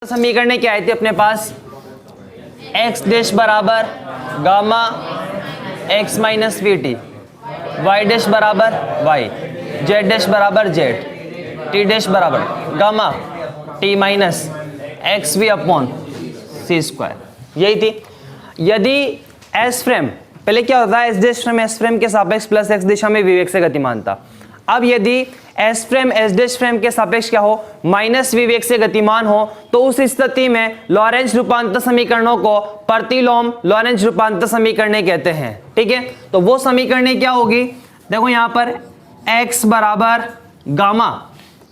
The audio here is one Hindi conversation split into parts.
समीकरण क्या आई थी अपने पास, एक्स डैश बराबर gamma x minus v t, y dash बराबर वाई, जेड डैश बराबर जेड, टी डैश बराबर gamma t minus x v upon c square, यही थी। यदि एस फ्रेम, पहले क्या होता है, S dash frame S frame के सापेक्ष प्लस एक्स दिशा में विवेक से गतिमान था। अब यदि S frame S dash frame के सापेक्ष क्या हो, माइनस विवेक से गतिमान हो, तो उस स्थिति में लॉरेंज रूपांतर समीकरणों को प्रतिलोम लॉरेंज रूपांतर समीकरण कहते हैं। ठीक है, तो वो समीकरण क्या होगी, देखो यहां पर x बराबर gamma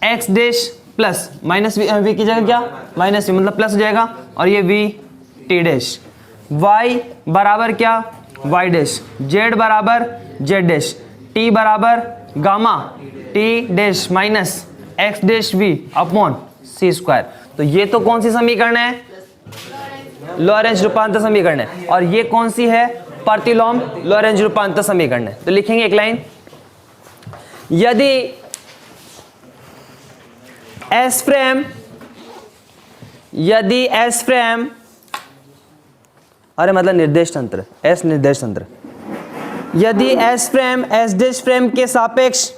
x dash plus minus v की जगह क्या माइनस वी, मतलब प्लस हो जाएगा, और ये वी टी डैश, y बराबर क्या y डैश, z बराबर z डैश, t बराबर gamma t dash minus x dash v upon c square. तो ये तो कौन सी समीकरण है, लॉरेंज रूपांतर समीकरण है, और ये कौन सी है, प्रतिलोम लॉरेंज रूपांतर समीकरण है। तो लिखेंगे एक लाइन, यदि एस फ्रेम अरे मतलब निर्देश तंत्र, एस निर्देश तंत्र, यदि S frame S dash frame के सापेक्ष,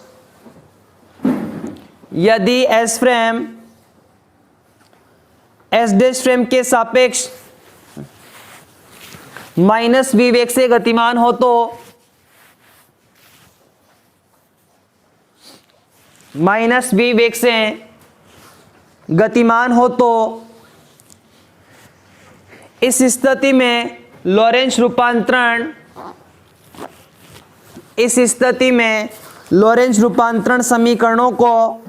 यदि S frame S dash frame के सापेक्ष माइनस वी वेग से गतिमान हो, तो माइनस वी वेग से गतिमान हो, तो इस स्थिति में लॉरेंज रूपांतरण, इस स्थिति में लॉरेंज रूपांतरण समीकरणों को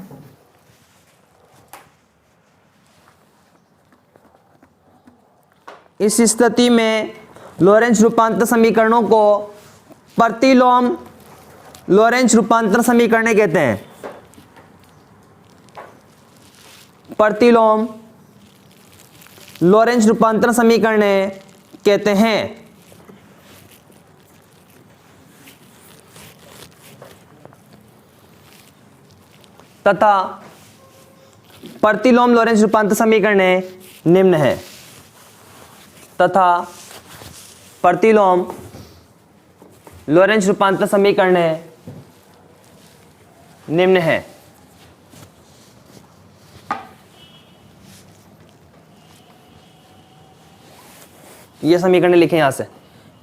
इस स्थिति में लॉरेंज रूपांतर समीकरणों को प्रतिलोम लॉरेंज रूपांतर समीकरण कहते हैं, प्रतिलोम लॉरेंज रूपांतर समीकरण कहते हैं। तथा प्रतिलोम लॉरेंज रूपांतर समीकरण निम्न है, तथा प्रतिलोम लॉरेंज रूपांतर समीकरण निम्न है। ये समीकरण लिखें यहां से,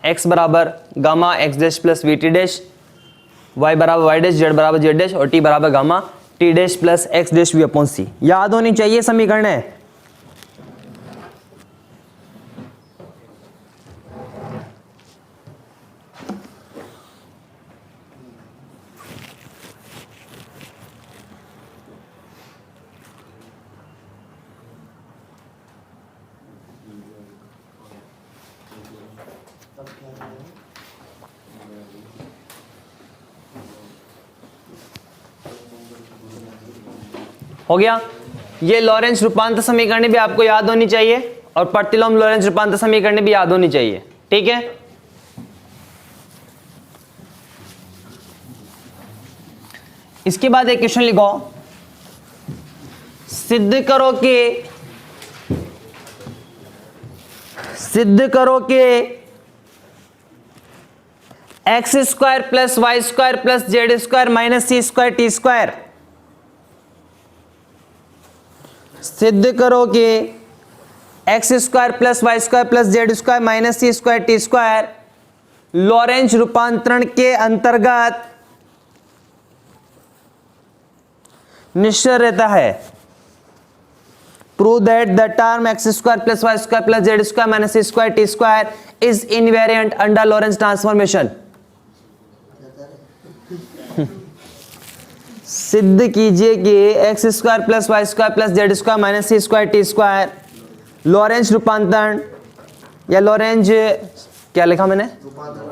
x बराबर gamma x dash plus v t dash, y बराबर वाई डैश, z बराबर जेड डैश, और t बराबर gamma t dash plus x dash v upon c. याद होनी चाहिए समीकरण है। हो गया, ये लॉरेंज रूपांतर समीकरण भी आपको याद होनी चाहिए, और प्रतिलोम लॉरेंज रूपांतर समीकरण भी याद होनी चाहिए। ठीक है, इसके बाद एक क्वेश्चन लिखो, सिद्ध करो कि x square plus y square plus z square minus c square t square, सिद्ध करो कि x square plus y square plus z square minus c square t square Lorentz रूपांतरण के अंतर्गत निश्चय रहता है। Prove that the term x square plus y square plus z square minus c square t square is invariant under Lorentz transformation. सिद्ध कीजिए कि x square plus y square plus z square minus c square t square Lorentz रूपांतरण या लॉरेंज क्या लिखा मैंने,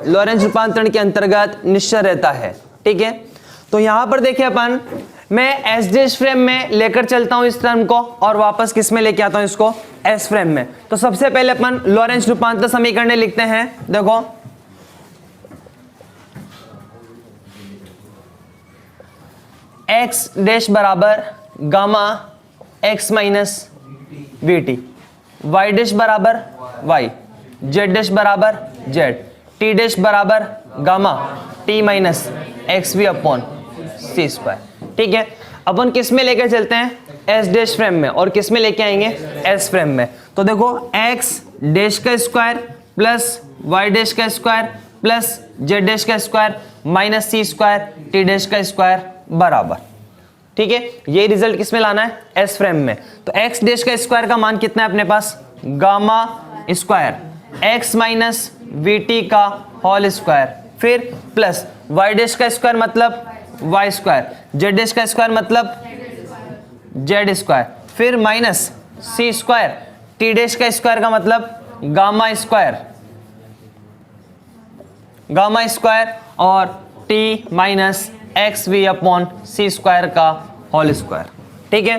लॉरेंज रूपांतरण के अंतर्गत निश्चय रहता है। ठीक है, तो यहां पर देखिए अपन, मैं एस डैश फ्रेम में लेकर चलता हूं इस टर्म को, और वापस किस में लेके आता हूं इसको, एस फ्रेम में। तो सबसे पहले अपन लॉरेंज रूपांतर समीकरण लिखते हैं। देखो एक्स डैश बराबर gamma x minus v t, y dash बराबर वाई, जेड डैश बराबर जेड, टी डैश बराबर gamma t minus x v upon c square. ठीक है, अपन किस में लेकर चलते हैं, एस डैश फ्रेम में, और किस में लेके आएंगे, एस फ्रेम में। तो देखो एक्स डैश का स्क्वायर प्लस वाई डैश का स्क्वायर प्लस जेड डैश का square minus c square t dash का स्क्वायर बराबर। ठीक है, ये रिजल्ट किस में लाना है, एस फ्रेम में। तो एक्स डैश का स्क्वायर का मान कितना है अपने पास, gamma square x minus v t का होल स्क्वायर, फिर प्लस वाई डैश का स्क्वायर मतलब वाई स्क्वायर, जेड डैश का स्क्वायर मतलब जेड स्क्वायर, फिर minus c square t dash का स्क्वायर का मतलब गामा स्क्वायर, गामा स्क्वायर और t minus x v upon c square का होल स्क्वायर। ठीक है,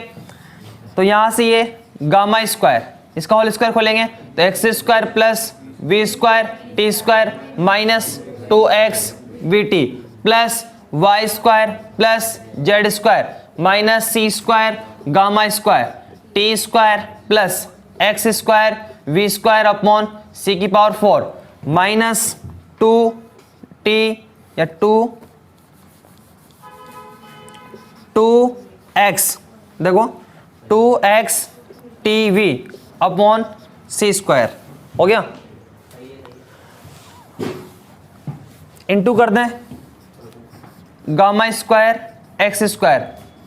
तो यहां से ये गामा स्क्वायर, इसका होल स्क्वायर खोलेंगे तो x square plus v square t square minus 2x v t plus y square plus z square minus c square gamma square t square plus x square v square upon c की पावर 4 माइनस 2t या 2x, देखो 2x t v upon c square हो गया, इंटू कर दें gamma square x square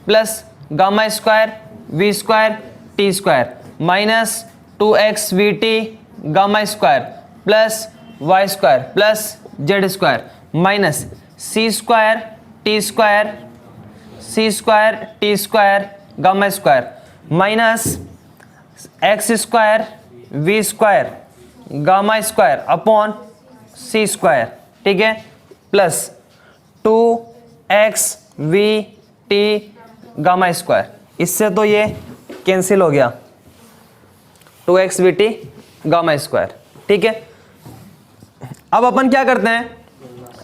plus gamma square v square t square minus 2x v t gamma square plus y square plus z square minus c square t square t square gamma square minus x square v square gamma square upon c square. ठीक है, plus 2x v t gamma square, इससे तो ये कैंसिल हो गया 2x v t gamma square. ठीक है, अब अपन क्या करते हैं,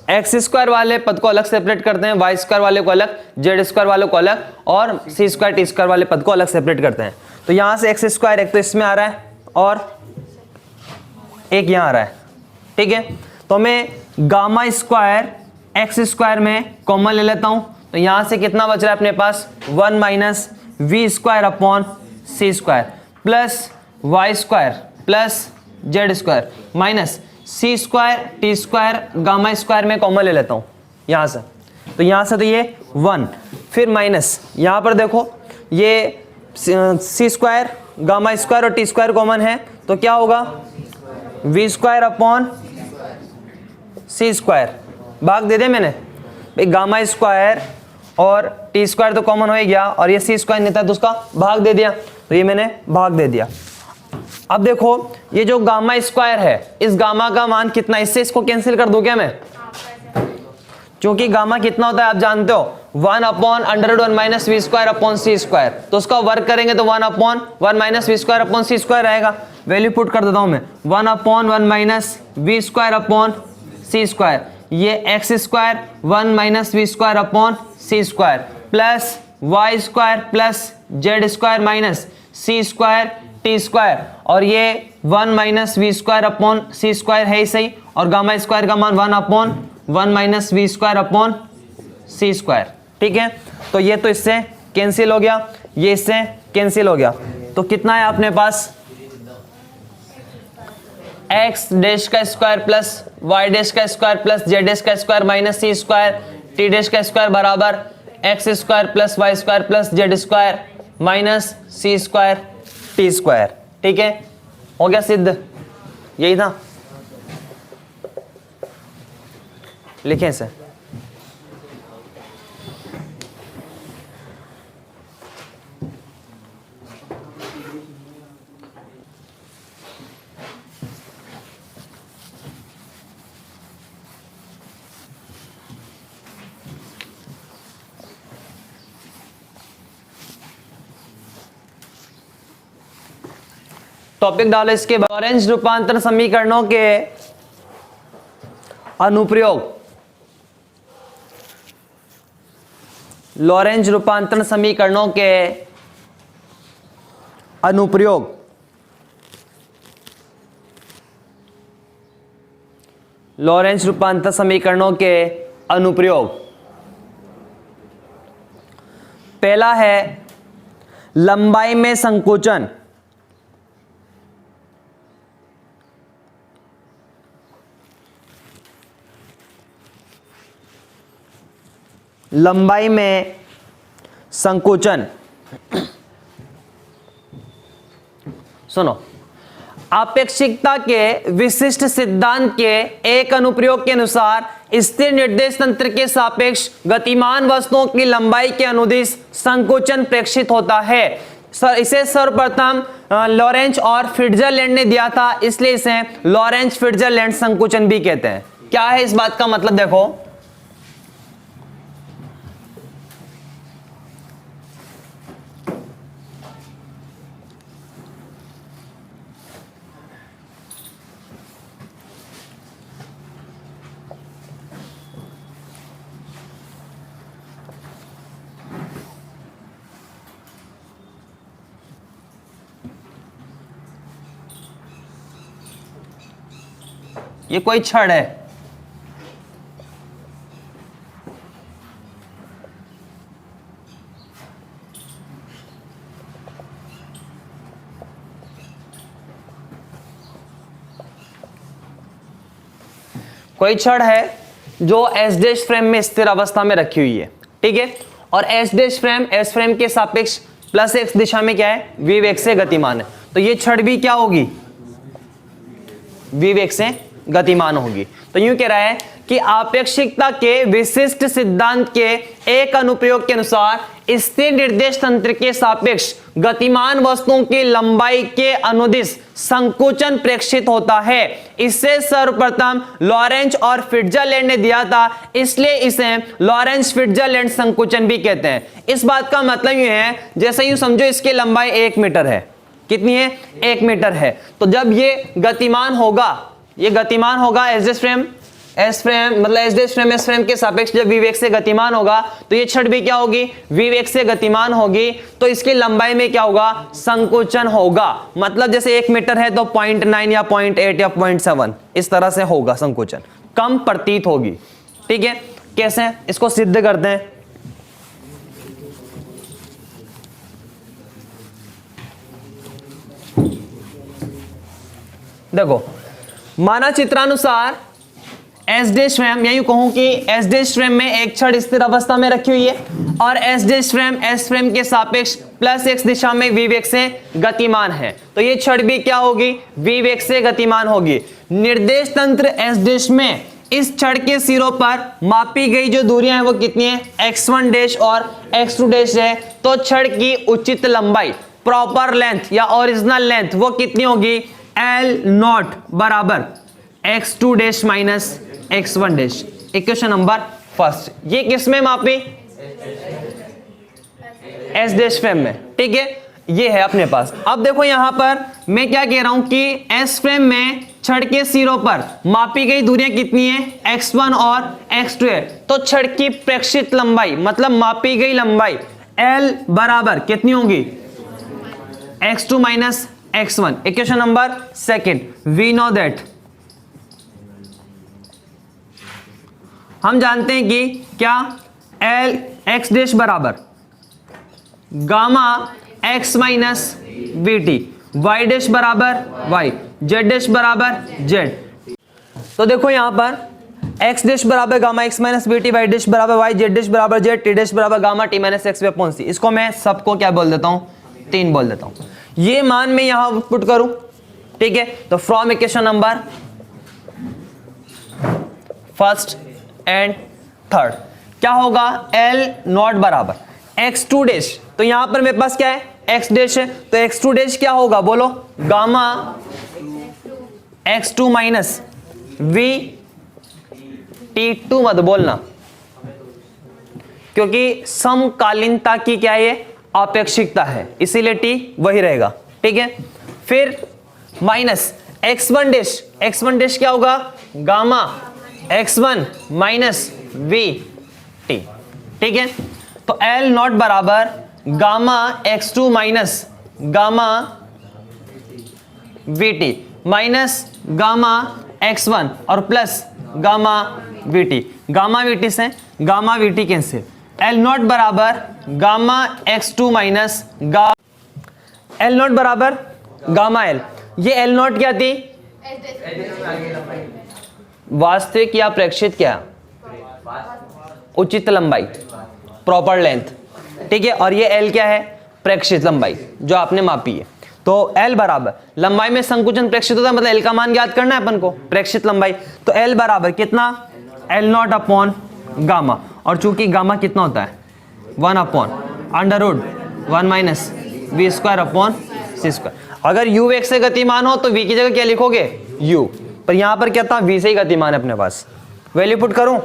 एक्स स्क्वायर वाले पद को अलग सेपरेट करते हैं, वाई स्क्वायर वाले को अलग, जेड स्क्वायर वाले को अलग और सी स्क्वायर टी स्क्वायर वाले पद को अलग सेपरेट करते हैं। तो यहां से एक्स स्क्वायर एक तो इसमें आ रहा है और एक यहां आ रहा है। ठीक है, तो मैं गामा स्क्वायर एक्स स्क्वायर में कॉमन ले लेता हूं, तो यहां से कितना बच रहा है अपने पास 1 minus v square upon c square plus y square plus z square minus c square t square gamma square में कॉमन ले लेता हूं यहां से, तो यहां से तो ये 1, फिर माइनस यहां पर देखो ये सी स्क्वायर गामा स्क्वायर और टी स्क्वायर कॉमन है, तो क्या होगा v square upon c square, भाग दे दिया मैंने भाई, गामा स्क्वायर और टी स्क्वायर तो कॉमन हो ही गया और ये सी स्क्वायर नहीं था तो उसका भाग दे दिया, तो ये मैंने भाग दे दिया। अब देखो ये जो गामा स्क्वायर है, इस गामा का मान कितना, इससे इसको कैंसिल कर दूं क्या मैं, क्योंकि गामा कितना होता है आप जानते हो 1 upon √1 minus v square upon c square, तो उसका वर्क करेंगे तो 1 upon 1 minus v square upon c square रहेगा। वैल्यू पुट कर देता हूं मैं 1 upon 1 minus v square upon c square, ये x square 1 minus v square upon c square plus y square plus z square minus c square t square, और ये 1 minus v square upon c square है ही सही, और गामा स्क्वायर का मान 1 upon 1 minus v square upon c square. ठीक है, तो ये तो इससे कैंसिल हो गया, ये इससे कैंसिल हो गया, तो कितना है अपने पास एक्स डैश का स्क्वायर प्लस वाई डैश का स्क्वायर प्लस जेड डैश का square minus c square t dash का स्क्वायर बराबर x square plus y square plus z square minus c square t square. ठीक है, हो गया सिद्ध, यही था, लिखें इसे। टॉपिक डालो इसके बाद, लॉरेंज रूपांतरण समीकरणों के अनुप्रयोग, लॉरेंज रूपांतरण समीकरणों के अनुप्रयोग लॉरेंज रूपांतर समीकरणों के अनुप्रयोग। पहला है लंबाई में संकोचन। लंबाई में संकोचन। सुनो, आपेक्षिकता के विशिष्ट सिद्धांत के एक अनुप्रयोग के अनुसार स्थिर निर्देश तंत्र के सापेक्ष गतिमान वस्तुओं की लंबाई के अनुदिश संकोचन प्रेक्षित होता है। इसे सर्वप्रथम लॉरेंज और फिट्जरलैंड ने दिया था, इसलिए इसे लॉरेंज फिट्जरलैंड संकोचन भी कहते हैं। क्या है इस बात का मतलब? देखो, ये कोई छड़ है, कोई छड़ है जो एस डैश फ्रेम में स्थिर अवस्था में रखी हुई है, ठीक है। और S dash frame S frame के सापेक्ष प्लस एक्स दिशा में क्या है? वी वेग से गतिमान है। तो ये छड़ भी क्या होगी? वी वेग से गतिमान होगी। तो यूं कह रहा है कि आपेक्षिकता के विशिष्ट सिद्धांत के एक अनुप्रयोग के अनुसार स्थिर निर्देश तंत्र के सापेक्ष गतिमान वस्तुओं की लंबाई के अनुदिश संकोचन प्रेक्षित होता है। इसे सर्वप्रथम लॉरेंज और फिट्जरलैंड ने दिया था, इसलिए इसे लॉरेंज फिट्जरलैंड संकोचन भी कहते हैं। इस बात का मतलब ये है, जैसे यूं समझो इसकी लंबाई 1 मीटर है। कितनी है? 1 मीटर है। तो जब ये गतिमान होगा, ये गतिमान होगा एस फ्रेम मतलब एस फ्रेम के सापेक्ष जब विवेक से गतिमान होगा, तो ये छड़ भी क्या होगी? विवेक से गतिमान होगी। तो इसकी लंबाई में क्या होगा? संकोचन होगा। मतलब जैसे 1 मीटर है तो 0.9 या 0.8 या 0.7 इस तरह से होगा संकोचन, कम प्रतीत होगी, ठीक है। कैसे? इसको सिद्ध करते हैं। देखो, माना चित्रानुसार एस डैश फ्रेम, या यूं कहूं कि एस डैश फ्रेम में एक छड़ स्थिर अवस्था में रखी हुई है और S dash frame S frame के सापेक्ष प्लस एक्स दिशा में वी वेग से गतिमान है। तो ये छड़ भी क्या होगी? वी वेग से गतिमान होगी। निर्देश तंत्र एस डैश में इस छड़ के सिरों पर मापी गई जो दूरियां हैं वो कितनी है? x1 डैश और x2 डैश है। तो छड़ की उचित लंबाई, प्रॉपर लेंथ या ओरिजिनल लेंथ वो कितनी होगी? L0 बराबर x2 dash minus x1 dash. Equation number first. ये किस में मापी? एस डैश फ्रेम में, ठीक है। ये है अपने पास। अब देखो यहां पर मैं क्या कह रहा हूं कि एस फ्रेम में छड़ के सिरों पर मापी गई दूरियां कितनी है? x1 और x2 है। तो छड़ की प्रेक्षित लंबाई मतलब मापी गई लंबाई L बराबर कितनी होगी? x2 minus x1। Equation number second. We know that, हम जानते हैं कि क्या? L x डैश बराबर gamma x minus v t, y dash बराबर y, z डैश बराबर z। तो देखो यहां पर x डैश बराबर gamma x minus v t, y dash बराबर y, z डैश बराबर z, t डैश बराबर gamma t minus x upon c। इसको मैं सबको क्या बोल देता हूं? 3 बोल देता हूं। ये मान मैं यहां पुट करूं, ठीक है। तो from equation number first and third क्या होगा? L0 बराबर x2 डैश। तो यहां पर मेरे पास क्या है? x डैश है। तो x2 डैश क्या होगा? बोलो। Gamma x2 minus v t2 मत बोलना, क्योंकि समकालीनता की क्या है? अपेक्षिकता है, इसीलिए t वही रहेगा, ठीक है। फिर minus x1 dash, x1 dash क्या होगा? Gamma x1 minus v t, ठीक है। तो L0 बराबर gamma x2 minus gamma v t minus gamma x1 और plus gamma v t, gamma v t से gamma v t cancel, L nought बराबर gamma x two minus L nought बराबर गामा एल। ये एल नॉट क्या थी? वास्तविक या प्रेक्षित क्या? उचित लंबाई, प्रॉपर लेंथ, ठीक है। और ये एल क्या है? प्रेक्षित लंबाई जो आपने मापी है। तो एल बराबर लंबाई में संकुचन प्रेक्षित होता है, मतलब एल का मान ज्ञात करना है अपन को, प्रेक्षित लंबाई। तो एल बराबर कितना? एल नॉट अपॉन गामा, और चूंकि गामा कितना होता है? 1 upon under root 1 minus v square upon c square. अगर यू वेग से गतिमान हो तो वी की जगह क्या लिखोगे? यू, पर यहां पर क्या था? वी से ही गतिमान है अपने पास। वैल्यू पुट करूं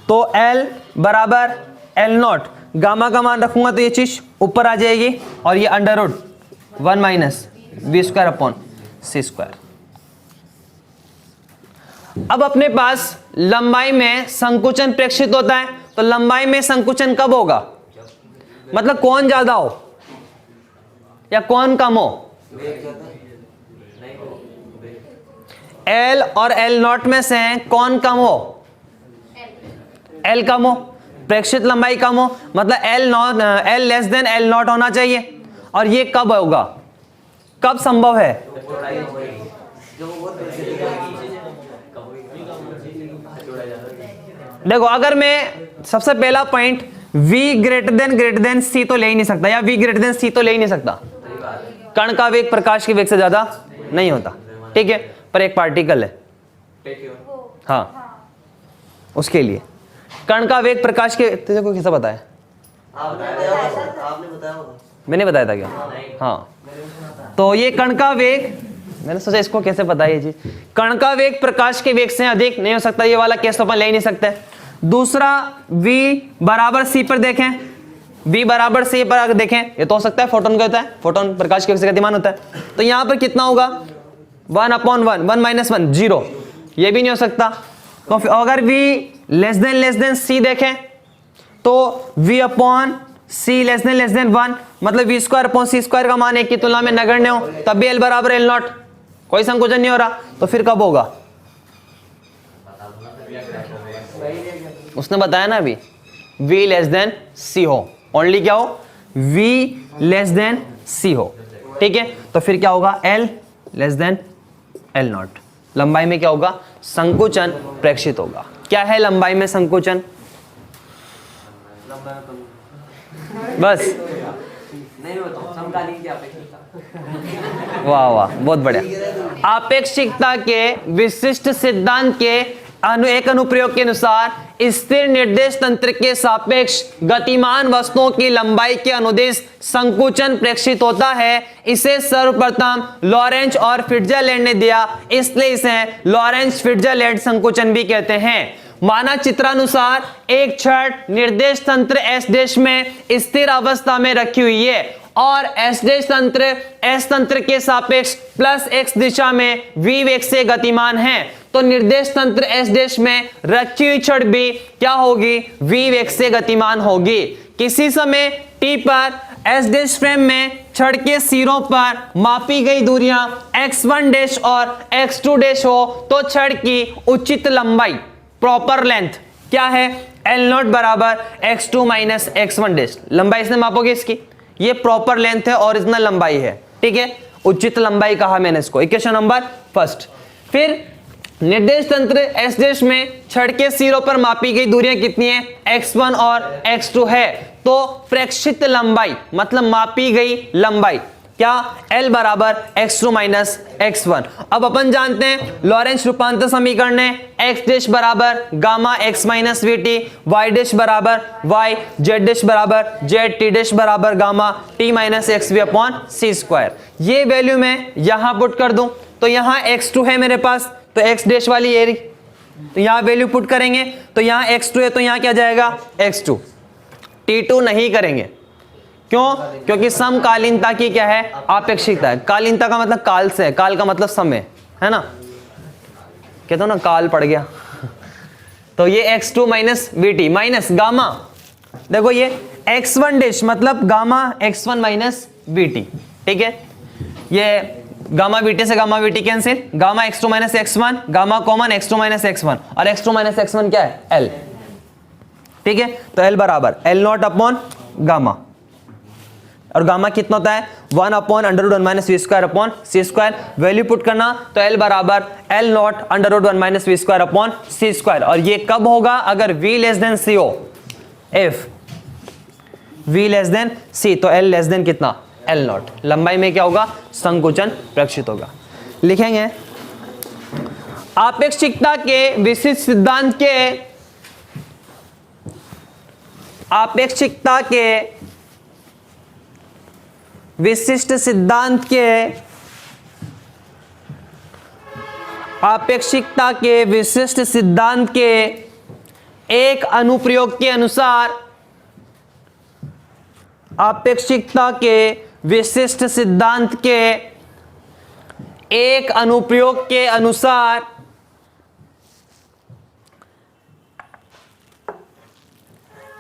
तो एल बराबर एल नॉट, गामा का मान रखूंगा तो ये चीज ऊपर आ जाएगी, और ये under root 1 minus v square upon c square. अब अपने पास लंबाई में संकुचन प्रेक्षित होता है, तो लंबाई में संकुचन कब होगा? मतलब कौन ज्यादा हो या कौन कम हो? एल और एल नॉट में से कौन कम हो? एल कम हो, प्रेक्षित लंबाई कम हो, मतलब L less than L not होना चाहिए। और ये कब होगा? कब संभव है? देखो, अगर मैं सबसे पहला पॉइंट v ग्रेटर देन सी तो ले ही नहीं सकता, या v ग्रेटर देन सी तो ले ही नहीं सकता। कण का वेग प्रकाश के वेग से ज्यादा नहीं होता, ठीक है, पर एक पार्टिकल है, हाँ, उसके लिए कण का वेग प्रकाश के, तुझे को कैसा पता है? आपने बताया होगा। मैंने बताया था क्या? हाँ, तो ये कण का वेग, मैंने सोचा इसको कैसे पता है ये चीज। कण का वेग प्रकाश के वेग से अधिक नहीं हो सकता, ये वाला केस तो अपन ले ही नहीं सकते। दूसरा v बराबर c पर देखें, v बराबर c पर अगर देखें, ये तो हो सकता है फोटोन का होता है, फोटोन प्रकाश के वेग से गतिमान होता है। तो यहां पर कितना होगा? 1 अपॉन 1, 1 माइनस 1 0, ये भी नहीं हो सकता। तो अगर v लेस देन c देखें तो v upon c less than 1, मतलब v square upon c square का मान 1 की तुलना में नगण्य हो, तब भी l बराबर l नॉट, कोई संकोचन नहीं हो रहा। तो फिर कब होगा? उसने बताया ना अभी, v लेस देन c हो, ओनली क्या हो? v लेस देन c हो, ठीक है। तो फिर क्या होगा? l less than l not. लंबाई में क्या होगा? संकुचन प्रेक्षित होगा। क्या है लंबाई में संकुचन? बस वाह वाह, बहुत बढ़िया। आपेक्षिकता के विशिष्ट सिद्धांत के एक अनुप्रयोग के अनुसार स्थिर निर्देश तंत्र के सापेक्ष गतिमान वस्तुओं की लंबाई के अनुदिश संकुचन प्रेक्षित होता है। इसे सर्वप्रथम लॉरेंज और फिट्जरलैंड ने दिया, इसलिए इसे लॉरेंज फिट्जरलैंड संकुचन भी कहते हैं। माना चित्रानुसार एक छड़ निर्देश तंत्र एस देश में स्थिर अवस्था में रखी हुई है और एस देश तंत्र एस तंत्र के सापेक्ष प्लस एक्स दिशा में v वेग से गतिमान है, तो निर्देश तंत्र एस देश में रखी हुई छड़ भी क्या होगी? v वेग से गतिमान होगी। किसी समय t पर एस देश फ्रेम में छड़ के सिरों पर मापी गई दूरियां x1 डैश और x2 डैश हो तो छड़ की उचित लंबाई, प्रॉपर लेंथ क्या है? एल नॉट बराबर x2 माइनस x1 डैश। लंबाई इसने मापोगे इसकी, ये प्रॉपर लेंथ है, ओरिजिनल लंबाई है, ठीक है। उचित लंबाई कहा मैंने इसको, इक्वेशन नंबर फर्स्ट। फिर निर्देश तंत्र एस देश में छड़ के सिरों पर मापी गई दूरियां कितनी है? x1 और x2 है, तो प्रेक्षित लंबाई मतलब मापी गई लंबाई क्या? L बराबर x2 माइनस x1। अब अपन जानते हैं लॉरेंज रूपांतर समीकरण है x डैश बराबर gamma x minus v t, y dash बराबर y, z डैश बराबर z, t डैश बराबर gamma t minus x v upon c square. ये वैल्यू मैं यहां पुट कर दूं तो यहां x2 है मेरे पास, तो x डैश वाली एरी, तो यहां वैल्यू पुट करेंगे तो यहां x2 है तो यहां क्या जाएगा? x2। t2 नहीं करेंगे, क्यों? क्योंकि समकालीनता की क्या है? आपेक्षिकता है। कालीनता का मतलब काल से है, काल का मतलब समय है ना, कहते हो ना काल पड़ गया। तो ये x2 minus v T minus gamma, देखो ये x1 डैश मतलब gamma x1 minus v T, ठीक है। ये गामा वीटी से gamma VT cancel, gamma x2 minus x1, gamma common x2 minus x1, और x2 माइनस x1 क्या है? L। ठीक है, तो L बराबर L नॉट अपॉन गामा, और गामा कितना होता है? 1 upon under root 1 minus v square upon c square. Value put करना तो L बराबर L naught under root 1 minus v square upon c square, और ये कब होगा? अगर V लेस देन सी हो। इफ V लेस देन सी, तो L लेस देन कितना? L not. लंबाई में क्या होगा? संकुचन प्रेक्षित होगा। लिखेंगे आपेक्षिकता के विशिष्ट सिद्धांत के, आपेक्षिकता के विशिष्ट सिद्धांत के, आपेक्षिकता के विशिष्ट सिद्धांत के एक अनुप्रयोग के अनुसार, आपेक्षिकता के विशिष्ट सिद्धांत के एक अनुप्रयोग के अनुसार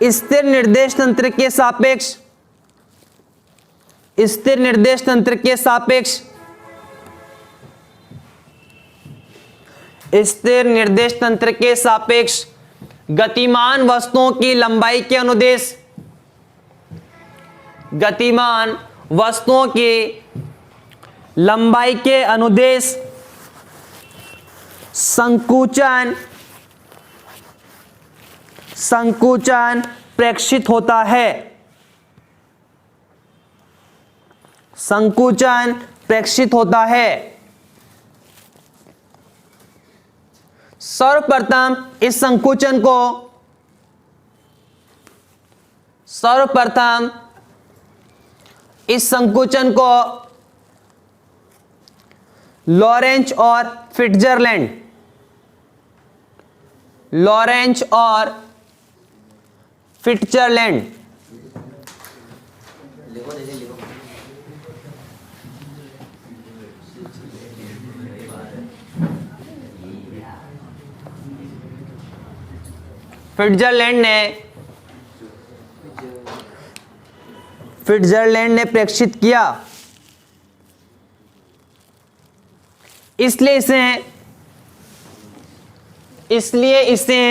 स्थिर निर्देश तंत्र के सापेक्ष, स्थिर निर्देश तंत्र के सापेक्ष, स्थिर निर्देश तंत्र के सापेक्ष गतिमान वस्तुओं की लंबाई के अनुदेश, गतिमान वस्तुओं की लंबाई के अनुदेश संकुचन, संकुचन प्रेक्षित होता है, संकुचन प्रेक्षित होता है। सर्वप्रथम इस संकुचन को, सर्वप्रथम इस संकुचन को लॉरेंच और फिट्जरलैंड, लॉरेंच और फिट्जरलैंड फिट्जरलैंड ने प्रेक्षित किया, इसलिए इसे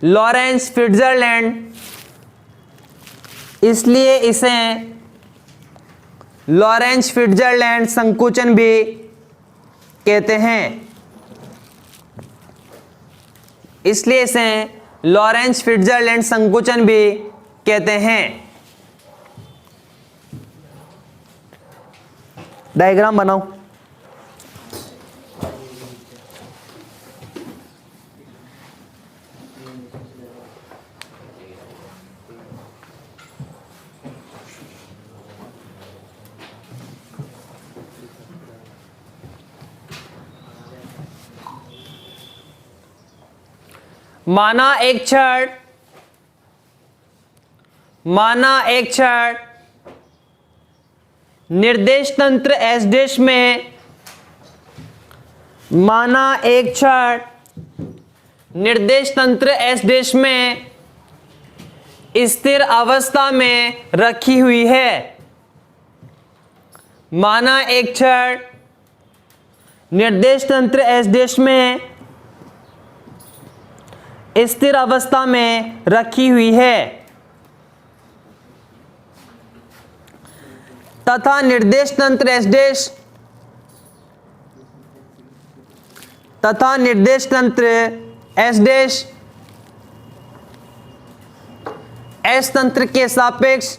लॉरेंस फिट्जरलैंड, इसलिए इसे लॉरेंस फिट्जरलैंड संकुचन भी कहते हैं, इसलिए इसे लॉरेंस फिट्जरलैंड संकुचन भी कहते हैं। डायग्राम बनाओ। माना एक क्षण निर्देश तंत्र एस डैश में, माना एक क्षण निर्देश तंत्र एस डैश में स्थिर अवस्था में रखी हुई है, माना एक क्षण निर्देश तंत्र एस डैश में स्थिर अवस्था में रखी हुई है तथा निर्देश तंत्र एस डैश, तथा निर्देश तंत्र एस डैश एस तंत्र के सापेक्ष,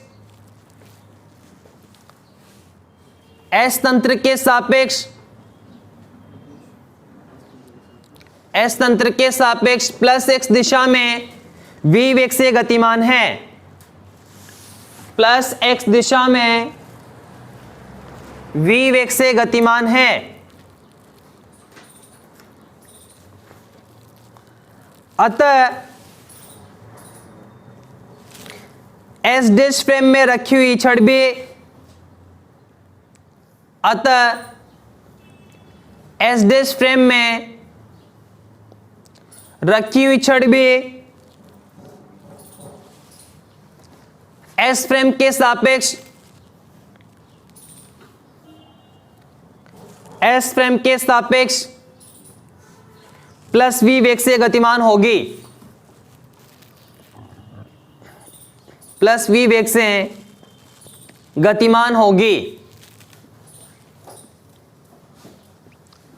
एस तंत्र के सापेक्ष, एस तंत्र के सापेक्ष प्लस एक्स दिशा में v वेग से गतिमान है, प्लस एक्स दिशा में v वेग से गतिमान है। अतः एस डैश फ्रेम में रखी हुई छड़ भी, अतः एस डैश फ्रेम में रखी हुई छड़ भी एस फ्रेम के सापेक्ष एस फ्रेम के सापेक्ष प्लस वी वेग से गतिमान होगी, प्लस वी वेग से गतिमान होगी।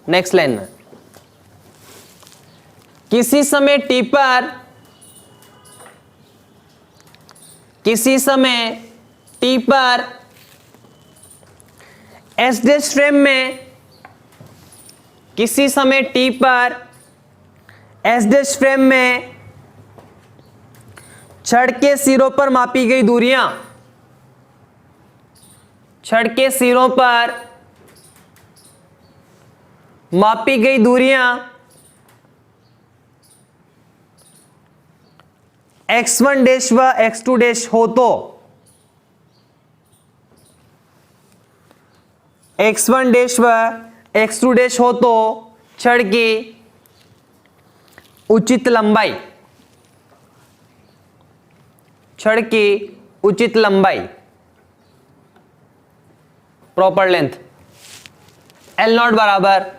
नेक्स्ट लाइन में, किसी समय टी पर, किसी समय टी पर एस डैश फ्रेम में, किसी समय टी पर एस डैश फ्रेम में छड़ के सिरों पर मापी गई दूरियां, छड़ के सिरों पर मापी गई दूरियां x1 डैश व x2 डैश हो तो x1 डैश व x2 डैश हो तो छड़ की उचित लंबाई, छड़ की उचित लंबाई प्रॉपर लेंथ L नॉट बराबर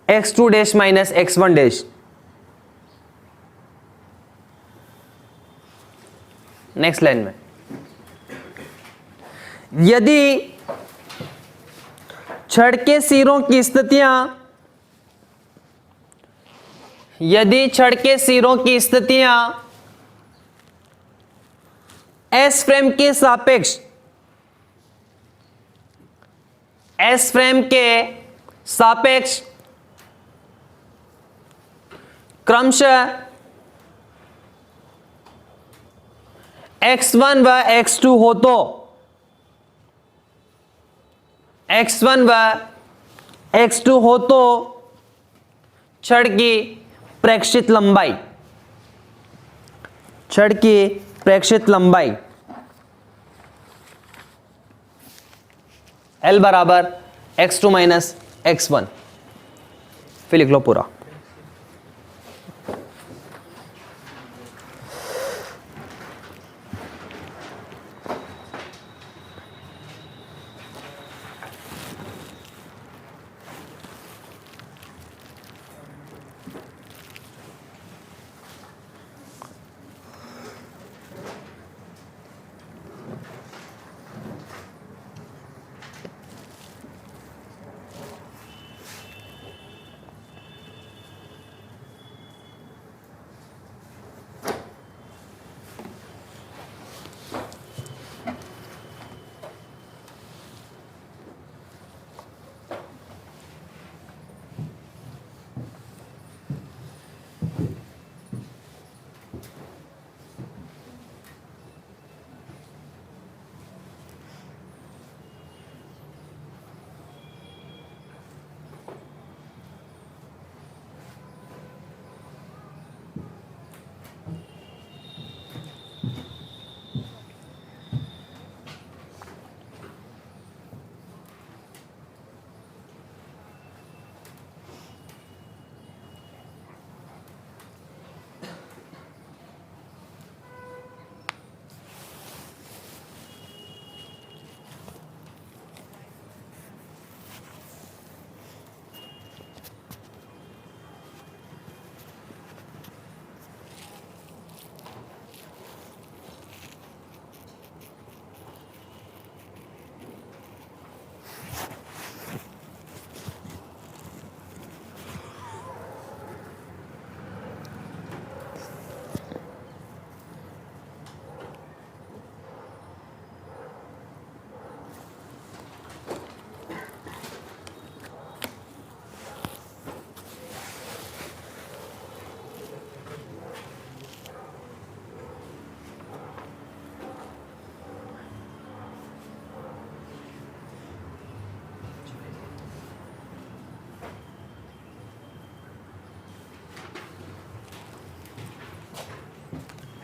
x2 dash minus x1 dash. Next line में, यदि छड़ के सिरों की स्थितियां, यदि छड़ के सिरों की स्थितियां एस फ्रेम के सापेक्ष, एस फ्रेम के सापेक्ष क्रमशः x1 व x2 हो तो x1 व x2 हो तो छड़ की प्रेक्षित लंबाई, छड़ की प्रेक्षित लंबाई L बराबर x2 माइनस x1। फिर लिख लो पूरा।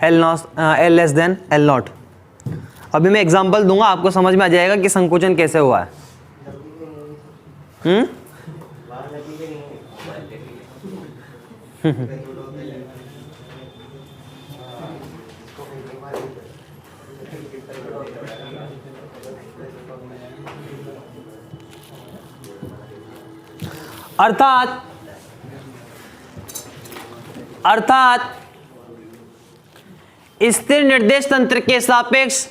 L less than L not. अभी मैं एग्जांपल दूंगा, आपको समझ में आ जाएगा कि संकोचन कैसे हुआ है। अर्थात स्थिर निर्देश तंत्र के सापेक्ष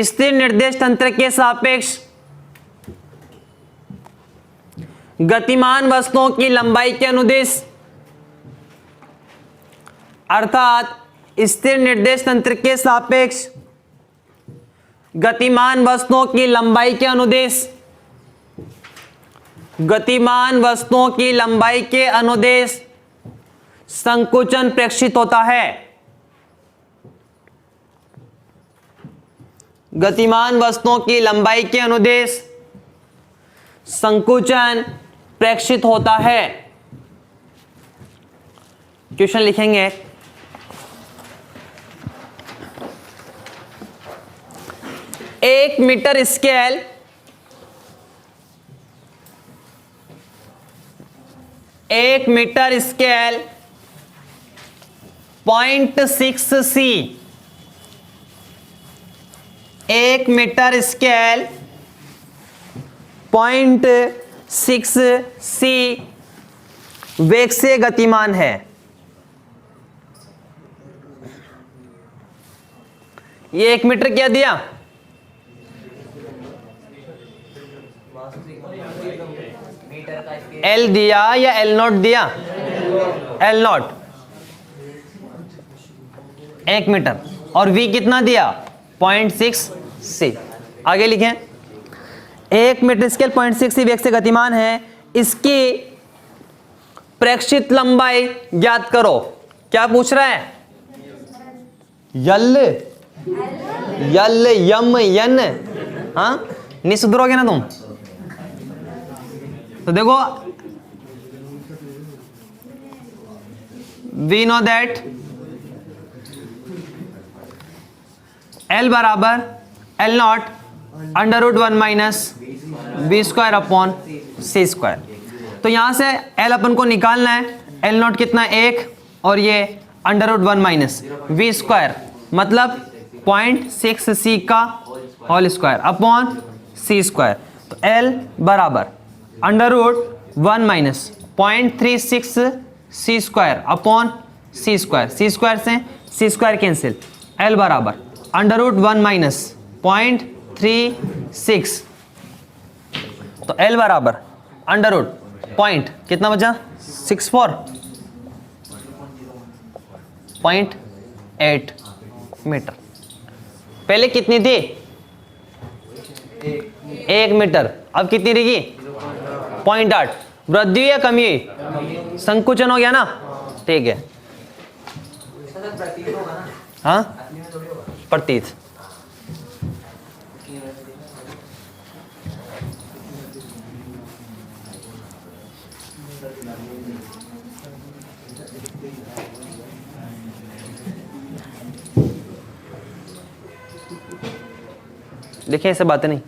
स्थिर निर्देश तंत्र के सापेक्ष गतिमान वस्तुओं की लंबाई के अनुदिश स्थिर निर्देश तंत्र के सापेक्ष गतिमान वस्तुओं की लंबाई के अनुदिश गतिमान वस्तुओं की लंबाई के अनुदेश संकुचन प्रेक्षित होता है। गतिमान वस्तुओं की लंबाई के अनुदेश संकुचन प्रेक्षित होता है। क्वेश्चन लिखेंगे, 1 मीटर स्केल 1 मीटर स्केल 0.6 सी 1 मीटर स्केल 0.6 सी वेग से गतिमान है। ये 1 मीटर क्या दिया? एल दिया या एल नॉट दिया? एल नॉट 1 मीटर और वी कितना दिया? 0.6 सी। आगे लिखें, 1 मीटर स्केल 0.6 सी वेग से गतिमान है, इसकी प्रेक्षित लंबाई ज्ञात करो। क्या पूछ रहा है? यल यल यम यन, हाँ नहीं सुधरोगे ना तुम। तो देखो, वी नो दैट एल बराबर L naught under root 1 minus v square upon c square. तो यहां से एल अपन को निकालना है। एल नॉट कितना? 1 और ये under root 1 minus v square मतलब 0.6 सी का whole square upon c square. तो एल बराबर अंडर रूट 1 माइनस 0.36 सी स्क्वायर अपॉन सी स्क्वायर। सी स्क्वायर से सी स्क्वायर कैंसिल। एल बराबर अंडर रूट 1 माइनस 0.36, तो एल बराबर अंडर रूट पॉइंट कितना बचा? 64.8 मीटर। पहले कितनी थी? 1 मीटर, अब कितनी रहेगी? 0.8। वृद्धि हुई या कमी हुई? संकुचन हो गया ना, ठीक है। हाँ प्रतीत। देखिए ऐसे बातें नहीं।